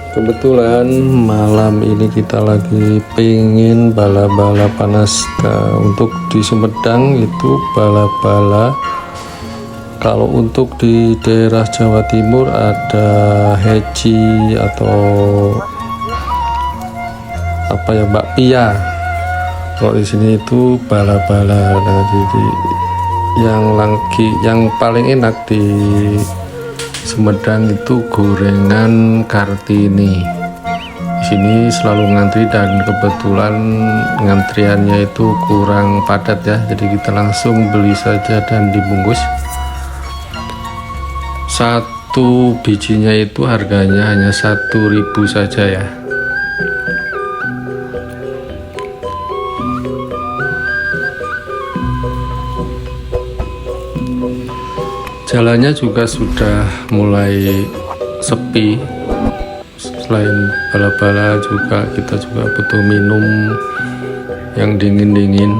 Kebetulan malam ini kita lagi pingin bala-bala panas. Untuk di Sumedang itu bala-bala. Kalau untuk di daerah Jawa Timur ada heci atau apa ya, bakpia. Kalau di sini itu bala-bala. Nah, jadi yang paling enak di Sumedang itu gorengan Kartini. Di sini selalu ngantri dan kebetulan ngantriannya itu kurang padat ya. Jadi kita langsung beli saja dan dibungkus. Satu bijinya itu harganya hanya 1.000 saja ya. Jalannya juga sudah mulai sepi. Selain bala-bala juga kita juga butuh minum yang dingin-dingin.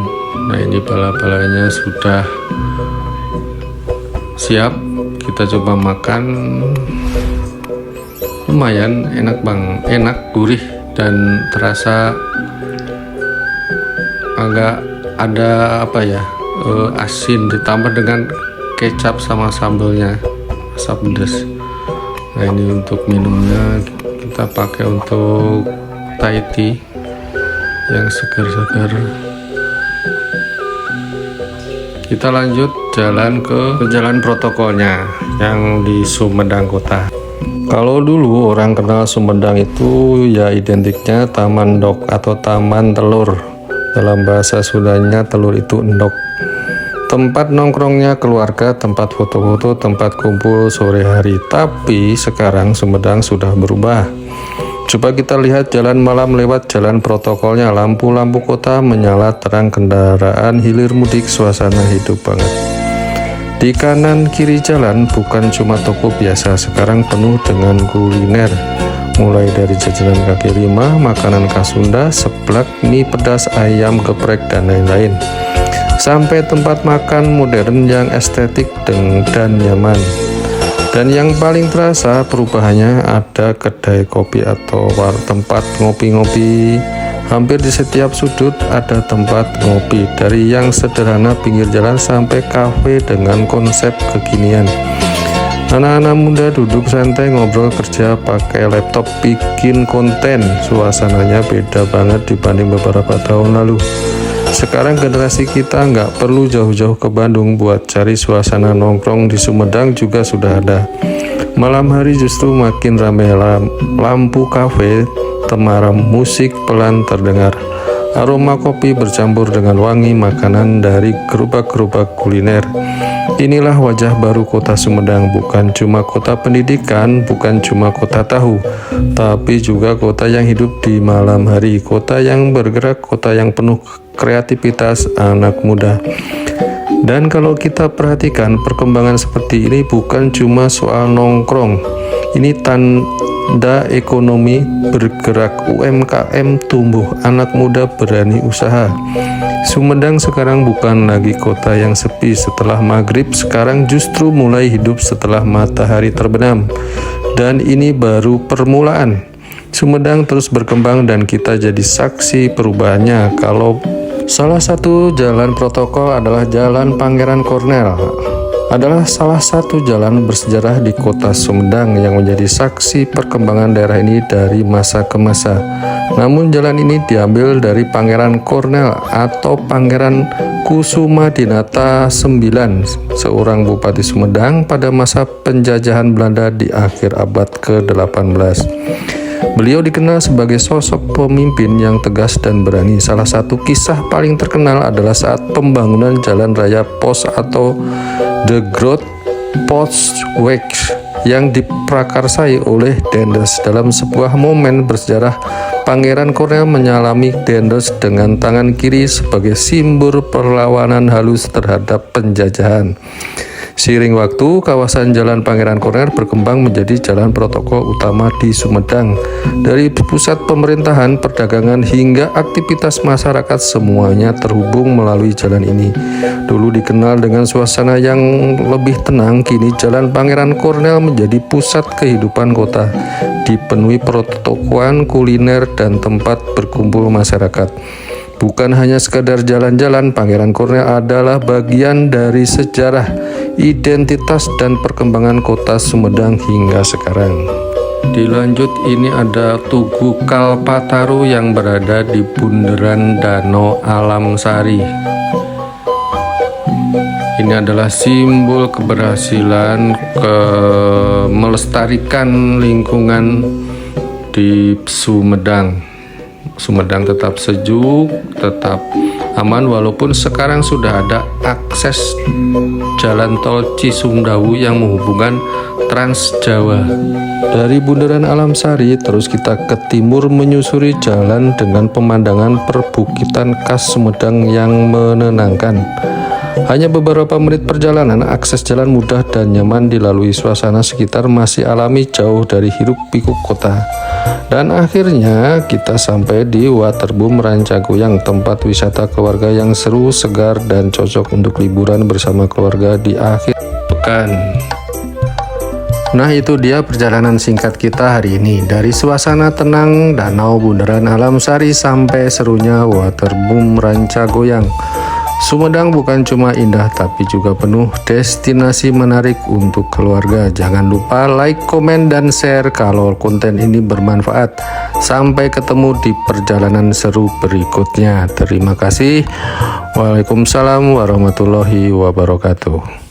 Nah, ini bala-balanya sudah siap, kita coba makan. Lumayan enak bang, enak, gurih, dan terasa agak ada apa ya, asin ditambah dengan kecap sama sambelnya, rasa pedas. Nah, ini untuk minumnya kita pakai untuk Thai tea yang segar-segar. Kita lanjut jalan ke jalan protokolnya yang di Sumedang Kota. Kalau dulu orang kenal Sumedang itu ya identiknya Taman Ndok atau Taman Telur. Dalam bahasa Sundanya telur itu endok. Tempat nongkrongnya keluarga, tempat foto-foto, tempat kumpul sore hari. Tapi sekarang Sumedang sudah berubah. Coba kita lihat jalan malam lewat jalan protokolnya. Lampu-lampu kota menyala terang, kendaraan hilir mudik, suasana hidup banget. Di kanan kiri jalan bukan cuma toko biasa, sekarang penuh dengan kuliner. Mulai dari jajanan kaki lima, makanan khas Sunda, seblak, mie pedas, ayam geprek, dan lain-lain. Sampai tempat makan modern yang estetik dan nyaman. Dan yang paling terasa perubahannya ada kedai kopi atau tempat ngopi-ngopi. Hampir di setiap sudut ada tempat ngopi, dari yang sederhana pinggir jalan sampai kafe dengan konsep kekinian. Anak-anak muda duduk santai ngobrol, kerja pakai laptop, bikin konten. Suasananya beda banget dibanding beberapa tahun lalu. Sekarang generasi kita nggak perlu jauh-jauh ke Bandung buat cari suasana nongkrong. Di Sumedang juga sudah ada. Malam hari justru makin ramai, lampu kafe temaram, musik pelan terdengar, aroma kopi bercampur dengan wangi makanan dari gerobak-gerobak kuliner. Inilah wajah baru kota Sumedang, bukan cuma kota pendidikan, bukan cuma kota tahu, tapi juga kota yang hidup di malam hari, kota yang bergerak, kota yang penuh kreativitas anak muda. Dan kalau kita perhatikan, perkembangan seperti ini bukan cuma soal nongkrong. Ini tanda ekonomi bergerak, UMKM tumbuh, anak muda berani usaha. Sumedang sekarang bukan lagi kota yang sepi setelah maghrib, sekarang justru mulai hidup setelah matahari terbenam. Dan ini baru permulaan. Sumedang terus berkembang dan kita jadi saksi perubahannya. Kalau salah satu jalan protokol adalah Jalan Pangeran Cornel, adalah salah satu jalan bersejarah di kota Sumedang yang menjadi saksi perkembangan daerah ini dari masa ke masa. Namun jalan ini diambil dari Pangeran Cornel atau Pangeran Kusumadinata IX, seorang bupati Sumedang pada masa penjajahan Belanda di akhir abad ke-18. Beliau dikenal sebagai sosok pemimpin yang tegas dan berani. Salah satu kisah paling terkenal adalah saat pembangunan jalan raya pos atau The Groot Postweg yang diprakarsai oleh Daendels. Dalam sebuah momen bersejarah, Pangeran Cornel menyalami Daendels dengan tangan kiri sebagai simbol perlawanan halus terhadap penjajahan. Seiring waktu, kawasan Jalan Pangeran Cornel berkembang menjadi jalan protokol utama di Sumedang. Dari pusat pemerintahan, perdagangan, hingga aktivitas masyarakat, semuanya terhubung melalui jalan ini. Dulu dikenal dengan suasana yang lebih tenang, kini Jalan Pangeran Cornel menjadi pusat kehidupan kota. dipenuhi pertokoan, kuliner, dan tempat berkumpul masyarakat. Bukan hanya sekadar jalan-jalan, Pangeran Kornel adalah bagian dari sejarah, identitas, dan perkembangan kota Sumedang hingga sekarang. Dilanjut, ini ada Tugu Kalpataru yang berada di bundaran Danau Alam Sari. Ini adalah simbol keberhasilan melestarikan lingkungan di Sumedang. Sumedang tetap sejuk, tetap aman, walaupun sekarang sudah ada akses jalan tol Cisumdawu yang menghubungkan Trans Jawa. Dari bundaran Alam Sari terus kita ke timur menyusuri jalan dengan pemandangan perbukitan khas Sumedang yang menenangkan. Hanya beberapa menit perjalanan, akses jalan mudah dan nyaman dilalui, suasana sekitar masih alami jauh dari hiruk-pikuk kota. Dan akhirnya kita sampai di Waterboom Rancagoyang, tempat wisata keluarga yang seru, segar, dan cocok untuk liburan bersama keluarga di akhir pekan. Nah, itu dia perjalanan singkat kita hari ini. Dari suasana tenang danau bundaran Alam Sari sampai serunya Waterboom Rancagoyang. Sumedang bukan cuma indah tapi juga penuh destinasi menarik untuk keluarga. Jangan lupa like, komen, dan share kalau konten ini bermanfaat. Sampai ketemu di perjalanan seru berikutnya. Terima kasih. Waalaikumsalam warahmatullahi wabarakatuh.